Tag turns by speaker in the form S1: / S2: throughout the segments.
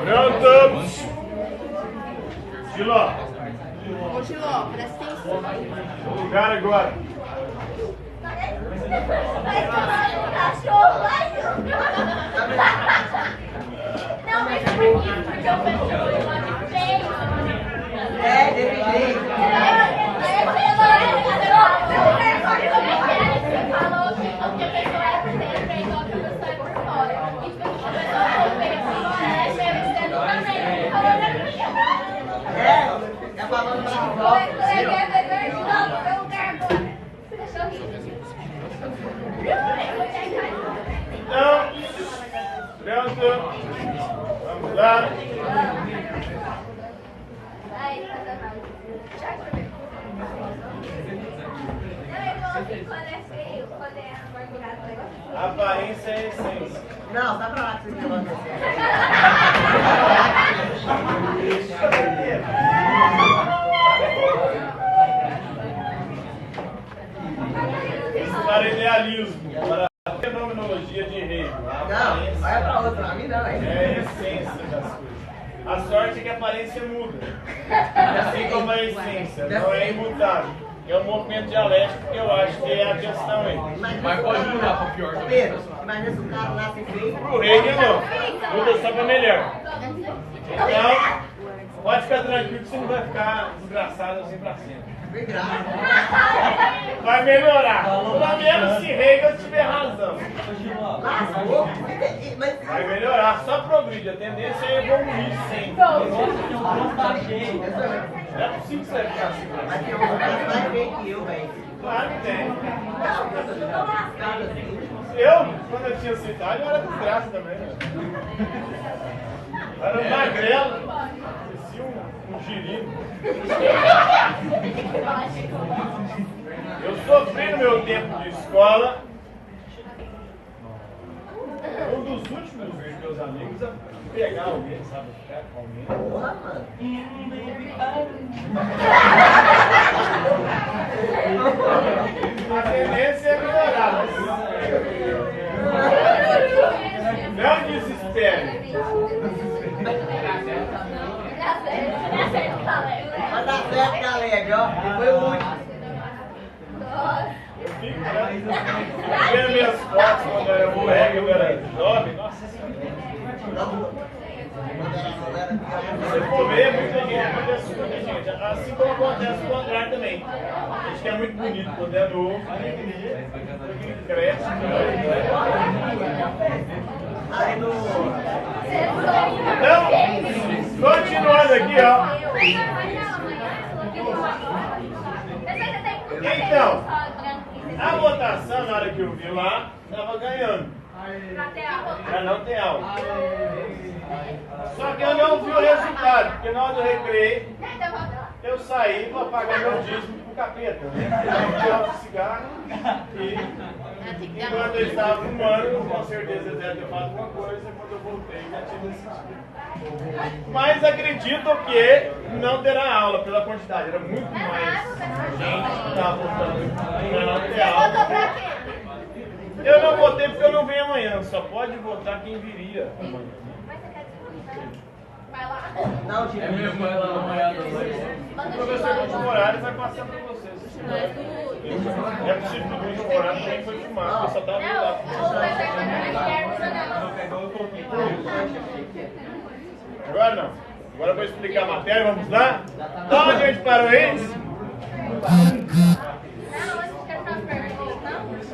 S1: Pronto! Giló.
S2: Ô, Giló, presta atenção.
S1: O lugar agora.
S3: Cachorro lá não, mas é porque eu penso que o nome feio.
S4: É, desse jeito.
S3: Você falou que a pessoa era por dentro e igual que a pessoa é por fora. E tipo, a pessoa for feia por fora, é feia por dentro também. Falou pra mim quebrar.
S4: É, tá falando pra volta.
S1: Então, pronto. Vamos lá. Aparência é essência.
S4: Não, tá pra lá que vocês estão
S1: Para idealismo, para a fenomenologia de Hegel.
S4: Não, vai pra outra, pra mim não, hein?
S1: É a essência das coisas. A sorte é que a aparência muda. Assim como a essência, não é imutável. É um movimento dialético que eu acho que é a questão aí.
S5: Mas pode mudar para pior também.
S4: Pedro, imagina se o cara nasce feio.
S1: Pro Hegel não. Muda só para melhor. Então, pode ficar tranquilo que você não vai ficar desgraçado assim pra sempre. Vai melhorar. Pelo menos se Hegel tiver razão.
S4: Lascou? Mas...
S1: Vai melhorar, só progride. A tendência é evoluir sempre. Não é possível que você vai ficar assim.
S4: Mas tem um cara mais feio que eu, velho.
S1: Claro que tem.
S4: Tô lascado assim.
S1: Eu, quando eu tinha essa idade, eu era desgraça também. Né? Era um magrelo. Parecia um girino. Eu sofri no meu tempo de escola. Um dos últimos dos meus amigos a pegar alguém, sabe? Ficar com alguém.
S4: Porra, mano.
S1: A tendência é melhorar. Não desespere.
S4: Mas dá certo, galera, ó. Foi o último.
S1: Eu fico vendo minhas fotos quando eu era jovem. Nossa Senhora. Se for ver, muita gente acontece com muita gente. Assim como acontece com o contrário também. A gente que é muito bonito quando é novo, cresce.
S4: Aí no...
S1: Então, continuando aqui, ó. Então, a votação, na hora que eu vi lá, estava ganhando. Pra não ter aula. Só que eu não vi o resultado, porque na hora do recreio, eu saí para pagar meu dízimo pro capeta. Eu cigarro e enquanto eu estava fumando, com certeza ele deve ter falado alguma coisa, quando eu voltei já tinha decidido. Mas acredito que não terá aula pela quantidade, era muito mais gente que estava votando para não ter aula. Eu não votei porque eu não venho amanhã, só pode votar quem viria amanhã.
S3: Vai lá.
S4: Não, tipo...
S5: É mesmo, vai lá amanhã da noite.
S1: O professor do último horário vai passar para vocês. É possível que o último horário também foi filmado, eu só estava lá. Agora não. Agora eu vou explicar a matéria, vamos lá? Então onde a gente parou aí?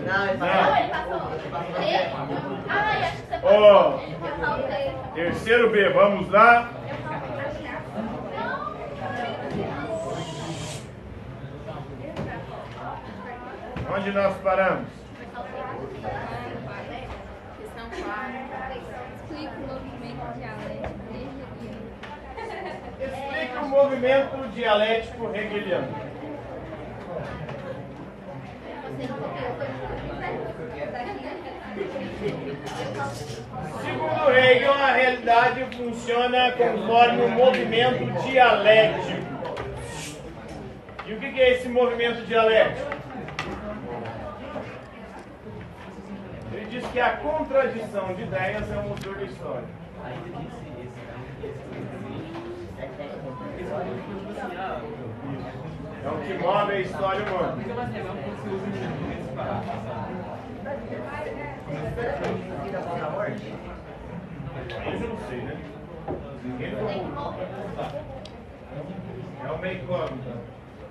S4: Não, ele
S1: Ó, terceiro B, vamos lá? Onde nós paramos? Explique o movimento dialético hegeliano. Segundo Hegel, a realidade funciona conforme um movimento dialético. E o que é esse movimento dialético? Ele diz que a contradição de ideias é o motor da história. É o que move a história humana. Aí eu já não sei, né? Ninguém falou. É uma incógnita.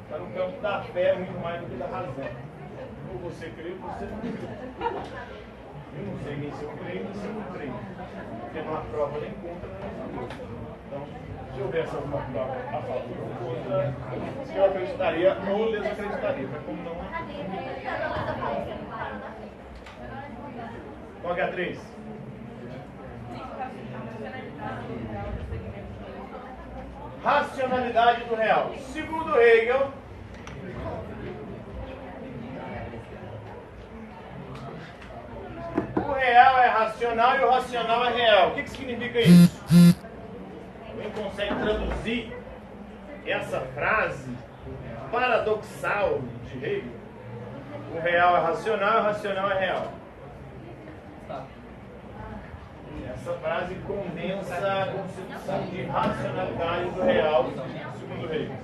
S1: Está no campo da fé muito mais do que da razão. Ou você crê ou você não crê. Eu não sei nem se eu creio nem se eu não creio. Porque não há prova nem contra nem contra. Então, se houvesse alguma prova a favor ou contra, eu acreditaria ou desacreditaria. Mas como não há. Qual que é a 3? Racionalidade do real. Segundo Hegel, o real é racional e o racional é real. O que significa isso? Alguém consegue traduzir essa frase paradoxal de Hegel? O real é racional e o racional é real. Essa frase condensa a concepção de racionalidade do real, segundo Hegel.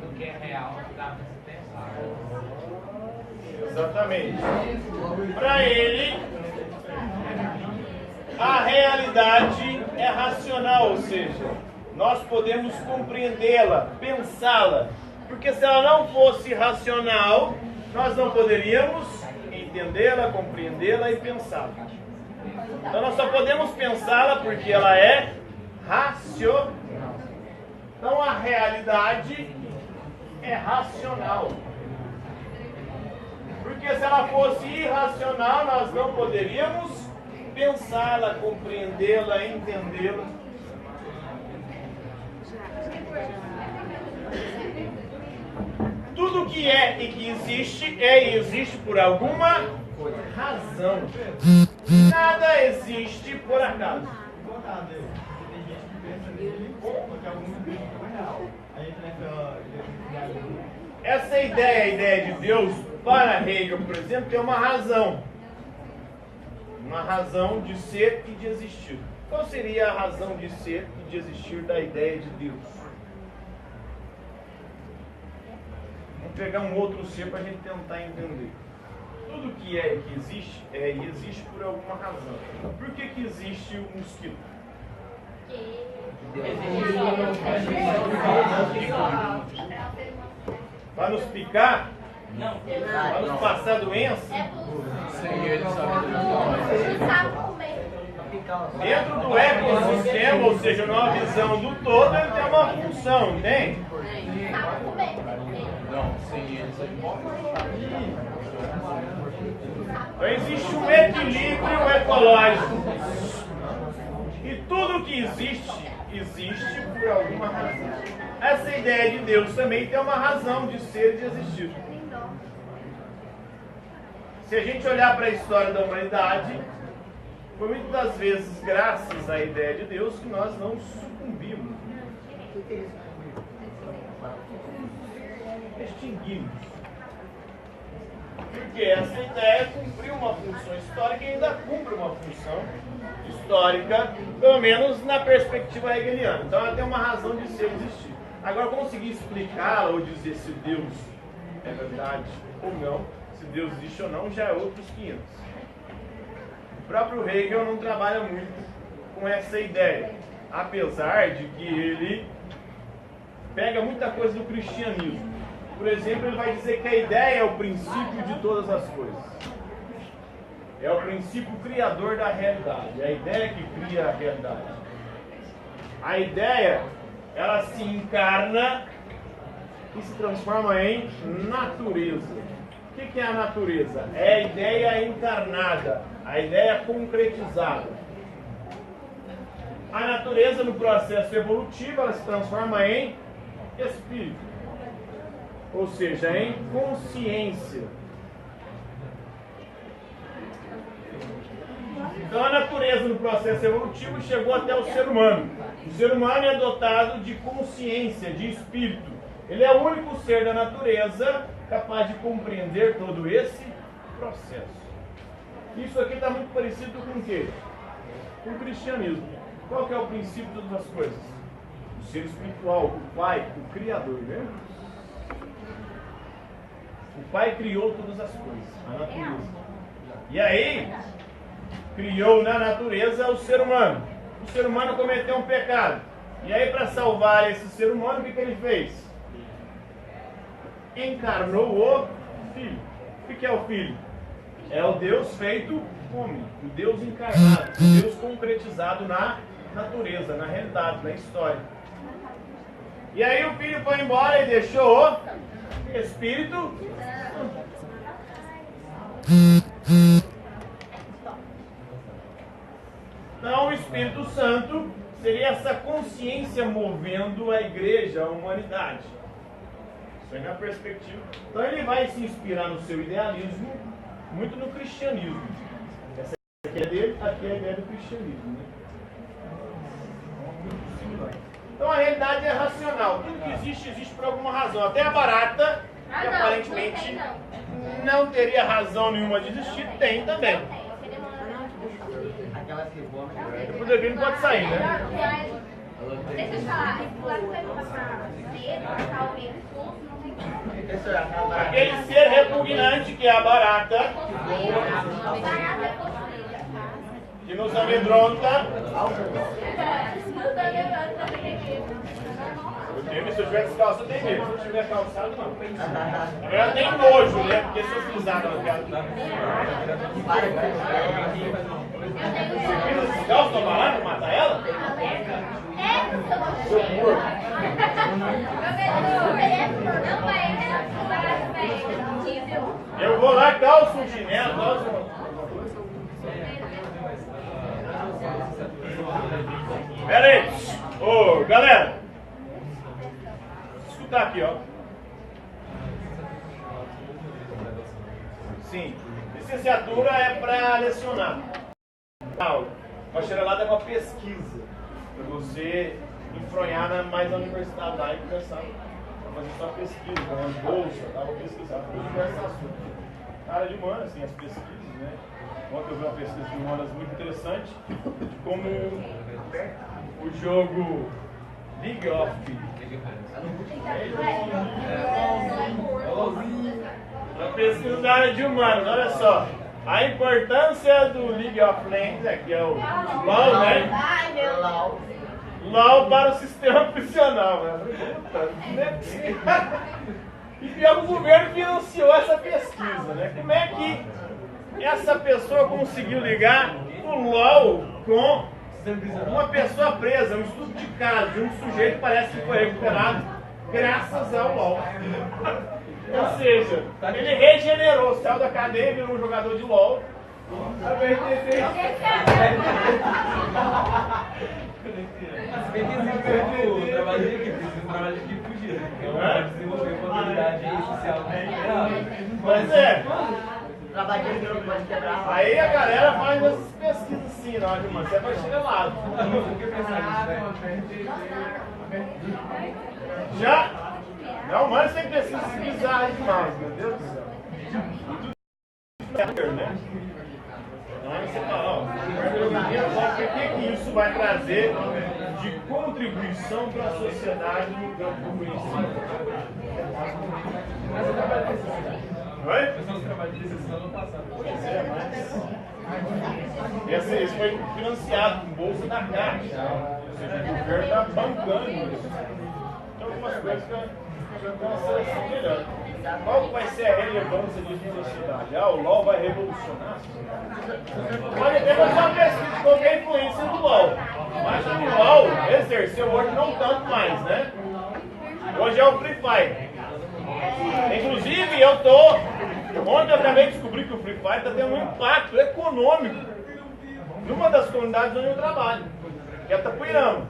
S5: O que é real dá para se pensar.
S1: Exatamente. Para ele, a realidade é racional, ou seja, nós podemos compreendê-la, pensá-la. Porque se ela não fosse racional, nós não poderíamos entendê-la, compreendê-la e pensá-la. Então nós só podemos pensá-la porque ela é racional. Então a realidade é racional. Porque se ela fosse irracional, nós não poderíamos pensá-la, compreendê-la, entendê-la. Tudo que é e que existe é e existe por alguma razão. Nada existe por acaso. Essa ideia, a ideia de Deus, para Hegel, por exemplo, tem uma razão. Uma razão de ser e de existir. Qual seria a razão de ser e de existir da ideia de Deus? Vamos pegar um outro ser para a gente tentar entender. Tudo que é e que existe é e existe por alguma razão. Por que existe o mosquito? Para nos picar? Para nos passar doença?
S5: Sem ele
S1: Dentro do ecossistema, ou seja, numa visão do todo, ele tem uma função, não tem?
S5: Não, sem ele
S1: Então existe um equilíbrio ecológico. E tudo que existe, existe por alguma razão. Essa ideia de Deus também tem uma razão de ser e de existir. Se a gente olhar para a história da humanidade, foi muitas das vezes graças à ideia de Deus que nós não sucumbimos. Extinguimos. Porque essa ideia cumpriu uma função histórica e ainda cumpre uma função histórica, pelo menos na perspectiva hegeliana. Então ela tem uma razão de ser e existir. Agora, conseguir explicá-la ou dizer se Deus é verdade ou não, se Deus existe ou não, já é outros 500. O próprio Hegel não trabalha muito com essa ideia, apesar de que ele pega muita coisa do cristianismo. Por exemplo, ele vai dizer que a ideia é o princípio de todas as coisas. É o princípio criador da realidade. É a ideia que cria a realidade. A ideia, ela se encarna e se transforma em natureza. O que é a natureza? É a ideia encarnada, a ideia concretizada. A natureza, no processo evolutivo, ela se transforma em espírito. Ou seja, em consciência. Então a natureza no processo evolutivo chegou até o ser humano. O ser humano é dotado de consciência, de espírito. Ele é o único ser da natureza capaz de compreender todo esse processo. Isso aqui está muito parecido com o quê? Com o cristianismo. Qual que é o princípio de todas as coisas? O ser espiritual, o Pai, o Criador, né? O Pai criou todas as coisas, a natureza. E aí, criou na natureza o ser humano. O ser humano cometeu um pecado. E aí, para salvar esse ser humano, o que ele fez? Encarnou o Filho. O que é o Filho? É o Deus feito homem, o Deus encarnado, o Deus concretizado na natureza, na realidade, na história. E aí o Filho foi embora e deixou o Espírito Santo. Então o Espírito Santo seria essa consciência movendo a igreja, a humanidade. Isso aí na perspectiva. Então ele vai se inspirar no seu idealismo, muito no cristianismo. Essa aqui é dele, aqui é a ideia do cristianismo. Né? Então a realidade é racional. Tudo que existe, existe por alguma razão. Até a barata, que aparentemente não teria razão nenhuma de existir, tem também. Depois ele não pode sair, né?
S3: Deixa eu te falar, esse lado vai passar cedo, talvez, não tem como.
S1: Aquele ser repugnante que é a barata, que nos amedronta. Se eu tiver descalço, eu tenho medo. Se eu tiver calçado, não. Na verdade, tem nojo, né? Porque se eu pisar na cara. Você pisa descalço na barata, matar ela? Seu porco. Eu vou lá, calço um chinelo, calço Pera aí. Ô, galera. Vou escutar aqui, ó. Sim. Licenciatura é para lecionar. Aula. Bacharelado é uma pesquisa. Para você enfronhar mais na universidade lá e começar a fazer sua pesquisa, ganhando bolsa, vou pesquisar por diversos assuntos. Na área de humanas, assim, as pesquisas, né? Ontem eu vi uma pesquisa de humanas muito interessante de como o jogo League of uma pesquisa da área de humanas, olha só. A importância do League of Legends, que é o LOL, né? LOL para o sistema prisional, né? E pior, o governo financiou essa pesquisa, né? Como é que essa pessoa conseguiu ligar o LOL com uma pessoa presa, um estudo de caso de um sujeito que parece que foi recuperado graças ao LOL. Ou seja, ele regenerou, saiu da cadeia, virou um jogador de LOL.
S5: O trabalho de equipe, um trabalho de equipe fugido. Desenvolver uma habilidade social.
S1: Pois é.
S4: Trabalho de equipe pode quebrar.
S1: Aí a galera faz essas pesquisas assim, na hora de mano, você vai chinelado. Já? Não, mas tem pesquisas bizarras demais, meu Deus do céu. Tudo né? Então aí você fala, ó, o que isso vai trazer de contribuição para a sociedade no campo do conhecimento? Oi? Pois é, mas esse foi financiado com bolsa da Caixa. Ou seja, o governo está bancando isso. Então algumas coisas que estão uma seleção melhor. Qual vai ser a relevância disso na sociedade? O LOL vai revolucionar? Pode ter uma pesquisa de qualquer influência do LOL. Mas o LOL exerceu hoje não tanto mais, né? Hoje é o Free Fire. Inclusive, ontem eu acabei de descobrir que o Free Fire está tendo um impacto econômico numa das comunidades onde eu trabalho, que é Tapuirama.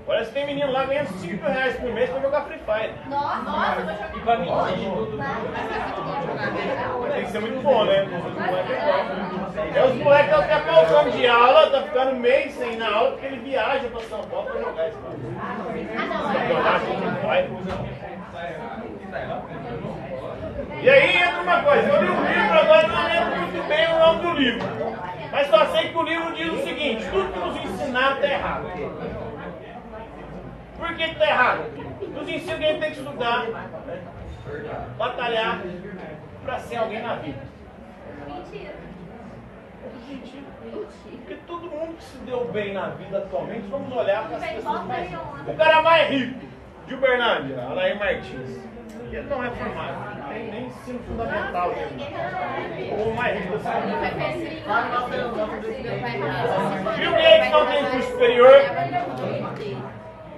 S1: Parece que tem menino lá ganhando 5 mil reais por mês pra jogar Free Fire.
S3: Nossa, eu vou jogar.
S5: E pra mentir tudo.
S1: Tem que ser muito bom, né? É os moleques que estão faltando de aula, tá ficando mês sem ir na aula porque ele viaja pra São Paulo pra jogar esse jogo. E aí entra uma coisa, eu li um livro, agora não lembro muito bem o nome do livro. Mas só sei que o livro diz o seguinte: tudo que nos ensinaram está errado. Por que está errado? Nos ensina que a gente tem que estudar, batalhar para ser alguém na vida.
S3: Mentira.
S1: Porque todo mundo que se deu bem na vida atualmente, vamos olhar para as pessoas mais... O cara mais rico de Uberlândia, Alair Martins, ele não é formado, não tem nem ensino fundamental. O mais rico da cidade. Bill Gates não tem curso superior.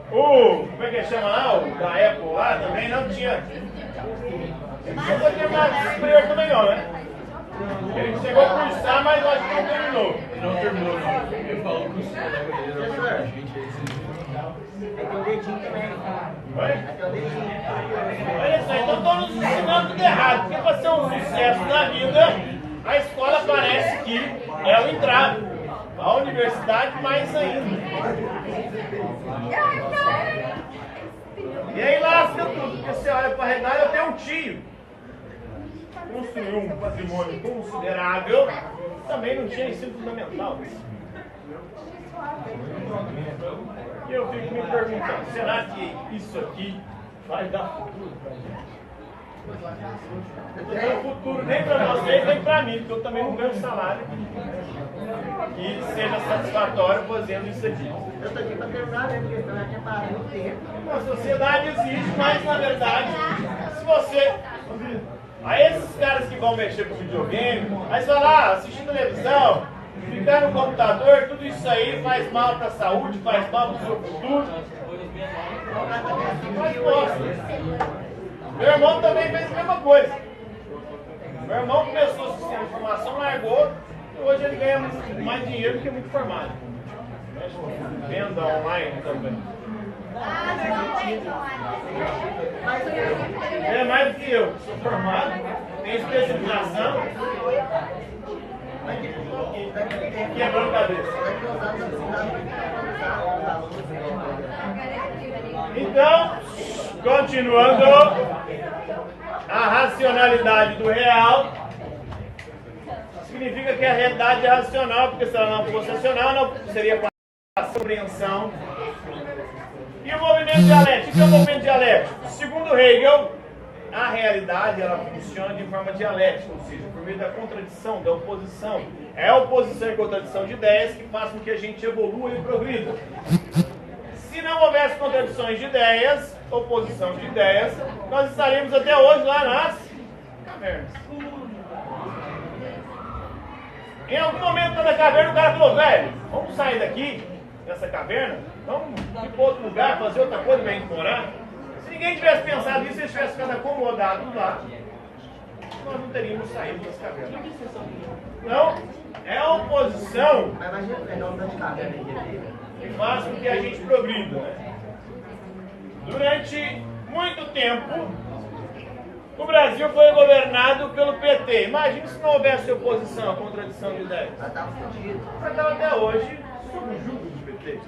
S1: Como é que chama lá? O da Apple lá também não tinha. Ele não foi terminado superior também não, né? Ele chegou a cursar, mas acho que não terminou.
S5: Ele não terminou, não. Ele falou que o senhor era gente.
S4: Aí tem o dedinho também.
S1: Oi?
S4: Aí tem o dedinho.
S1: Olha só, então estão nos ensinando tudo errado. Porque para ser um sucesso na vida, a escola parece que é o entrave. A universidade mais ainda. E aí lasca tudo, porque você olha para a realidade, eu tenho um tio. Construiu um patrimônio considerável, também não tinha ensino fundamental. E eu fico me perguntando, será que isso aqui vai dar futuro para a gente? Eu estou dando futuro nem para vocês, nem para mim, porque eu também não ganho salário que seja satisfatório fazendo isso aqui.
S4: Eu estou aqui para terminar, né? Porque senão já tinha parado muito tempo.
S1: A sociedade existe, mas na verdade, se você... Aí esses caras que vão mexer com videogame, aí você vai lá, assistir televisão, ficar no computador, tudo isso aí faz mal para a saúde, faz mal para o seu futuro. Faz bosta. Meu irmão também fez a mesma coisa. Meu irmão começou a sistema de informação, largou, e hoje ele ganha mais dinheiro do que muito formado. Venda online também. É mais do que eu. Sou formado, tenho especialização. Quebrando cabeça. Então, continuando, a racionalidade do real significa que a realidade é racional, porque se ela não fosse racional, não seria a compreensão. E o movimento dialético? O que é o movimento dialético? Segundo Hegel, a realidade ela funciona de forma dialética, ou seja, por meio da contradição, da oposição. É a oposição e contradição de ideias que faz com que a gente evolua e progrida. Se não houvesse contradições de ideias, oposição de ideias, nós estaríamos até hoje lá nas cavernas. Em algum momento na caverna o cara falou, velho, vamos sair daqui, dessa caverna, vamos ir para outro lugar, fazer outra coisa para a gente morar. Se ninguém tivesse pensado nisso, eles tivessem ficado acomodados lá, nós não teríamos saído das cavernas. Então, é a oposição que faz com que a gente progrida. Né? Durante muito tempo, o Brasil foi governado pelo PT. Imagina se não houvesse oposição à contradição de ideias. Mas estava até hoje sob o jugo do PT.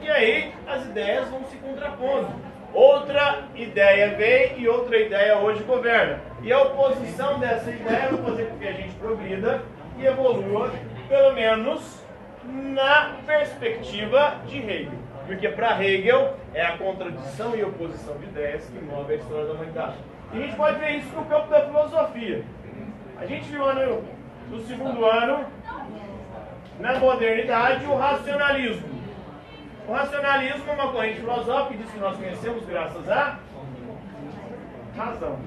S1: E aí as ideias vão se contrapondo. Outra ideia vem e outra ideia hoje governa. E a oposição dessa ideia vai fazer com que a gente progrida e evolua, pelo menos na perspectiva de Hegel. Porque para Hegel é a contradição e oposição de ideias que move a história da humanidade. E a gente pode ver isso no campo da filosofia. A gente viu no segundo ano, na modernidade, o racionalismo. O racionalismo é uma corrente filosófica que diz que nós conhecemos graças à razão.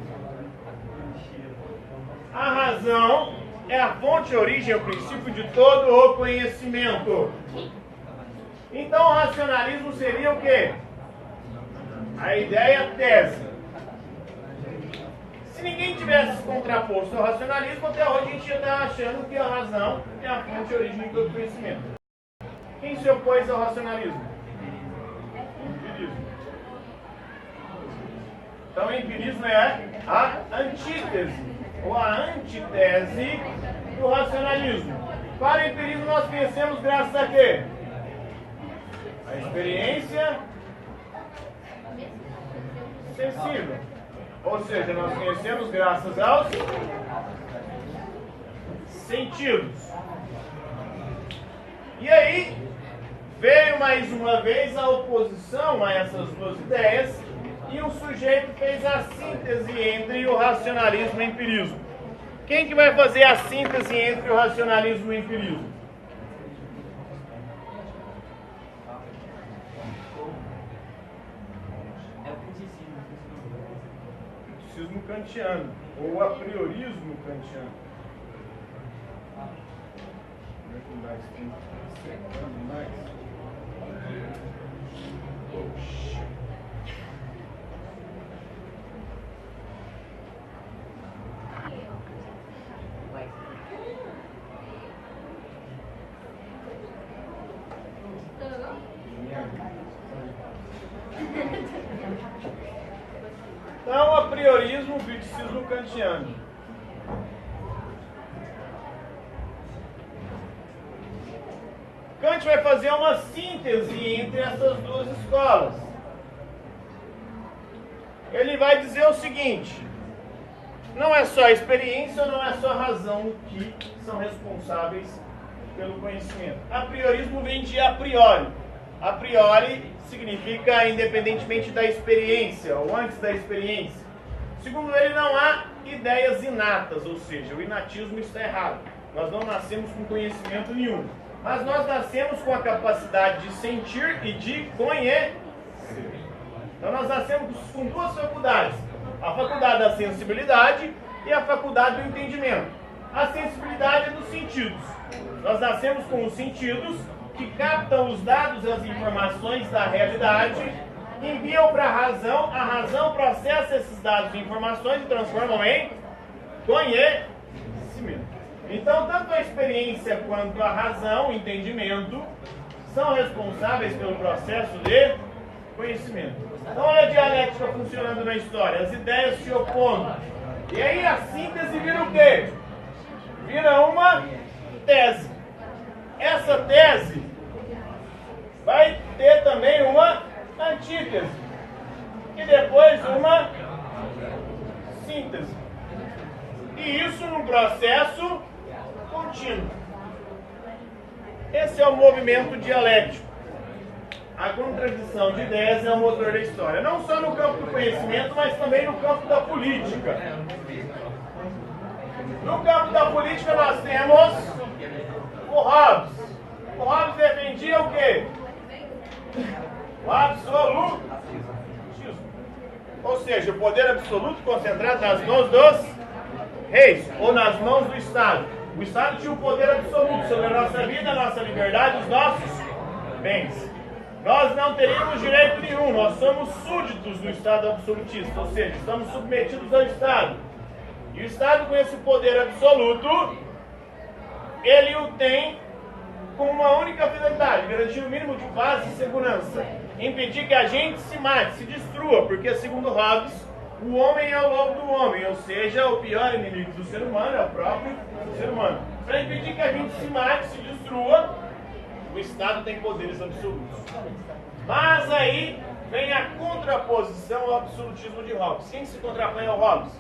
S1: A razão é a fonte, a origem, o princípio de todo o conhecimento. Então o racionalismo seria o quê? A ideia tese. Se ninguém tivesse contraposto ao racionalismo, até hoje a gente ia estar achando que a razão é a fonte, a origem de todo conhecimento. Quem se opôs ao racionalismo? Então, o empirismo é a antítese, ou a antitese do racionalismo. Para o empirismo nós conhecemos graças a quê? A experiência sensível. Ou seja, nós conhecemos graças aos sentidos. E aí, veio mais uma vez a oposição a essas duas ideias e um sujeito fez a síntese entre o racionalismo e o empirismo. Quem que vai fazer a síntese entre o racionalismo e o empirismo? Criticismo kantiano, ou a priorismo kantiano. Então, a priorismo, o criticismo kantiano. Kant vai fazer uma síntese entre essas duas escolas. Ele vai dizer o seguinte: não é só a experiência, não é só a razão que são responsáveis pelo conhecimento. A priorismo vem de a priori. A priori significa independentemente da experiência, ou antes da experiência. Segundo ele, não há ideias inatas, ou seja, o inatismo está errado. Nós não nascemos com conhecimento nenhum. Mas nós nascemos com a capacidade de sentir e de conhecer. Então nós nascemos com duas faculdades. A faculdade da sensibilidade e a faculdade do entendimento. A sensibilidade é dos sentidos. Nós nascemos com os sentidos que captam os dados e as informações da realidade, enviam para a razão processa esses dados e informações e transformam em conhecimento. Então, tanto a experiência quanto a razão, o entendimento, são responsáveis pelo processo de conhecimento. Então, olha a dialética funcionando na história, as ideias se opondo. E aí a síntese vira o quê? Vira uma tese. Essa tese vai ter também uma antítese e depois uma síntese. E isso num processo contínuo. Esse é o movimento dialético. A contradição de ideias é o motor da história. Não só no campo do conhecimento, mas também no campo da política. No campo da política nós temos o Hobbes. O Hobbes defendia o quê? O absolutismo. Ou seja, o poder absoluto concentrado nas mãos dos reis, ou nas mãos do Estado. O Estado tinha o poder absoluto sobre a nossa vida, a nossa liberdade, os nossos bens. Nós não teríamos direito nenhum, nós somos súditos do Estado absolutista, ou seja, estamos submetidos ao Estado. E o Estado, com esse poder absoluto, ele o tem com uma única finalidade: garantir o mínimo de paz e segurança, impedir que a gente se mate, se destrua, porque, segundo Hobbes, o homem é o lobo do homem, ou seja, o pior inimigo do ser humano é o próprio ser humano. Para impedir que a gente se mate, se destrua, o Estado tem poderes absolutos. Mas aí vem a contraposição ao absolutismo de Hobbes. Quem se contrapõe ao Hobbes?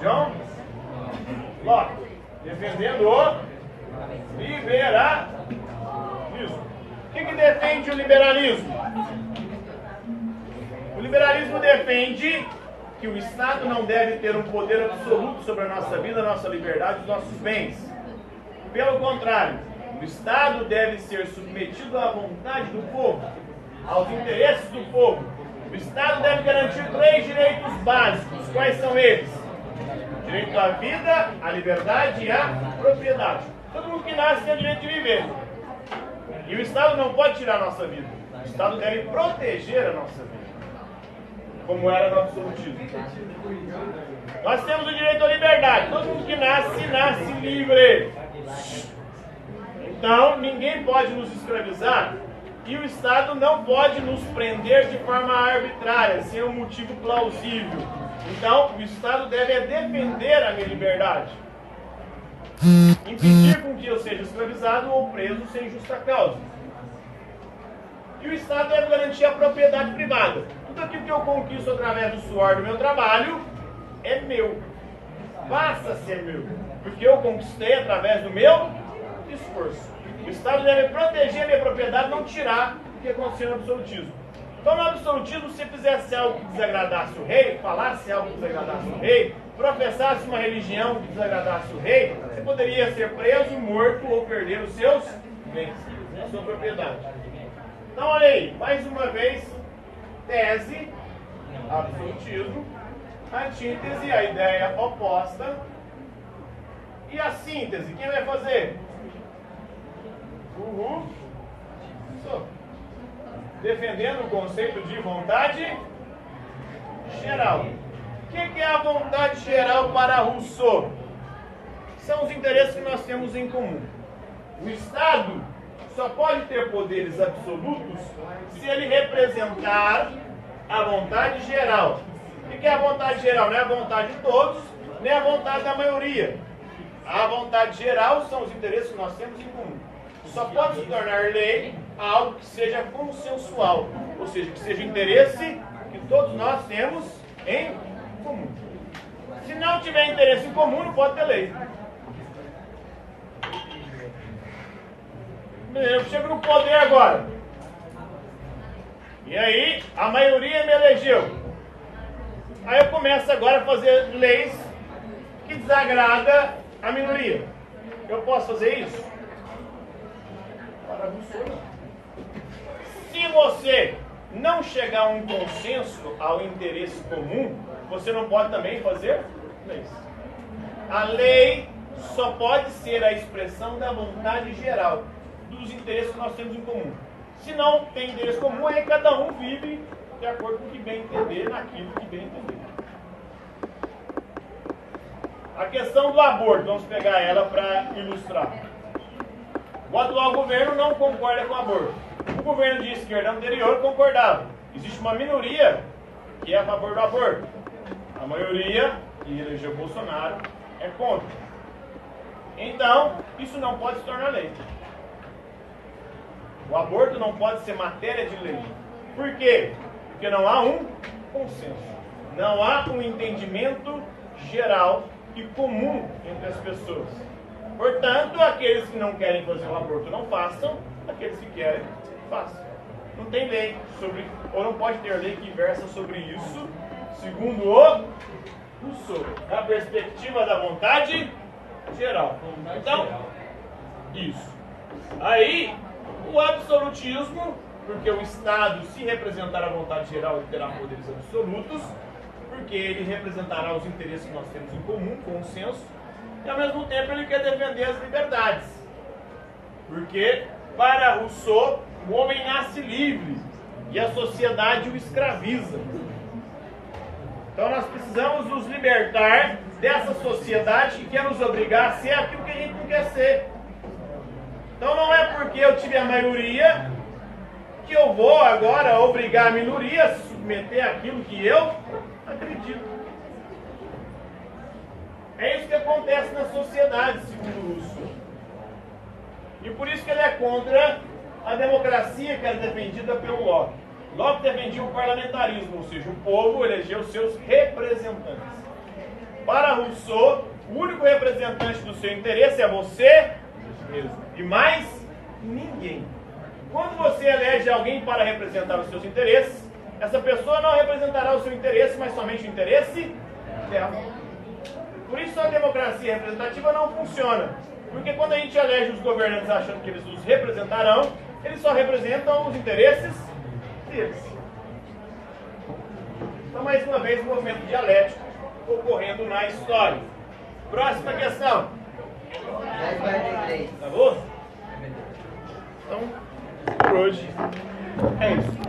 S1: John Locke, defendendo o liberalismo. O que defende o liberalismo? O liberalismo defende que o Estado não deve ter um poder absoluto sobre a nossa vida, a nossa liberdade, os nossos bens. Pelo contrário, o Estado deve ser submetido à vontade do povo, aos interesses do povo. O Estado deve garantir 3 direitos básicos. Quais são eles? Direito à vida, à liberdade e à propriedade. Todo mundo que nasce tem o direito de viver. E o Estado não pode tirar a nossa vida. O Estado deve proteger a nossa vida, como era no absolutismo. Nós temos o direito à liberdade. Todo mundo que nasce livre. Então, ninguém pode nos escravizar E o Estado não pode nos prender de forma arbitrária, sem um motivo plausível. Então, o Estado deve defender a minha liberdade. Impedir com que eu seja escravizado ou preso sem justa causa. E o Estado deve garantir a propriedade privada. Tudo aquilo que eu conquisto através do suor do meu trabalho é meu. Passa a ser meu. Porque eu conquistei através do meu esforço. O Estado deve proteger a minha propriedade, não tirar o que aconteceu no absolutismo. Então, no absolutismo, se fizesse algo que desagradasse o rei, falasse algo que desagradasse o rei, professasse uma religião que desagradasse o rei, você poderia ser preso, morto ou perder os seus bens, a sua propriedade. Então, olha aí, mais uma vez, tese, absolutismo, antítese, a ideia oposta, e a síntese, quem vai fazer? Defendendo o conceito de vontade geral. O que é a vontade geral para Rousseau? São os interesses que nós temos em comum. O Estado só pode ter poderes absolutos se ele representar a vontade geral. O que é a vontade geral? Não é a vontade de todos, nem a vontade da maioria. A vontade geral são os interesses que nós temos em comum. Só pode se tornar lei algo que seja consensual, ou seja, que seja interesse que todos nós temos em comum. Se não tiver interesse em comum, não pode ter lei. Eu chego no poder agora. E aí, a maioria me elegeu. Aí eu começo agora a fazer leis que desagradam a minoria. Eu posso fazer isso? Para Rousseau. Se você não chegar a um consenso, ao interesse comum, você não pode também fazer leis. A lei só pode ser a expressão da vontade geral, dos interesses que nós temos em comum. Se não tem interesse comum, aí cada um vive de acordo com o que bem entender, naquilo que bem entender. A questão do aborto, vamos pegar ela para ilustrar. O atual governo não concorda com o aborto. O governo de esquerda anterior concordava. Existe uma minoria que é a favor do aborto. A maioria, que elegeu Bolsonaro, é contra. Então, isso não pode se tornar lei. O aborto não pode ser matéria de lei. Por quê? Porque não há um consenso. Não há um entendimento geral e comum entre as pessoas. Portanto, aqueles que não querem fazer o aborto não façam, aqueles que querem, façam. Não tem lei sobre, ou não pode ter lei que versa sobre isso, segundo o Rousseau, da perspectiva da vontade geral. Então, isso. Aí, o absolutismo, porque o Estado, se representar a vontade geral, ele terá poderes absolutos, porque ele representará os interesses que nós temos em comum, consenso, e ao mesmo tempo ele quer defender as liberdades. Porque, para Rousseau, o homem nasce livre e a sociedade o escraviza. Então nós precisamos nos libertar dessa sociedade que quer nos obrigar a ser aquilo que a gente não quer ser. Então não é porque eu tive a maioria que eu vou agora obrigar a minoria a se submeter àquilo que eu acredito. É isso que acontece na sociedade, segundo Rousseau. E por isso que ele é contra a democracia que era defendida pelo Locke. Locke defendia o parlamentarismo, ou seja, o povo elegeu seus representantes. Para Rousseau, o único representante do seu interesse é você mesmo. E mais ninguém. Quando você elege alguém para representar os seus interesses, essa pessoa não representará o seu interesse, mas somente o interesse dela. Por isso a democracia representativa não funciona. Porque quando a gente elege os governantes achando que eles nos representarão, eles só representam os interesses deles. Então, mais uma vez, um movimento dialético ocorrendo na história. Próxima questão.
S4: 10:43.
S1: Tá bom? Então, por hoje é isso.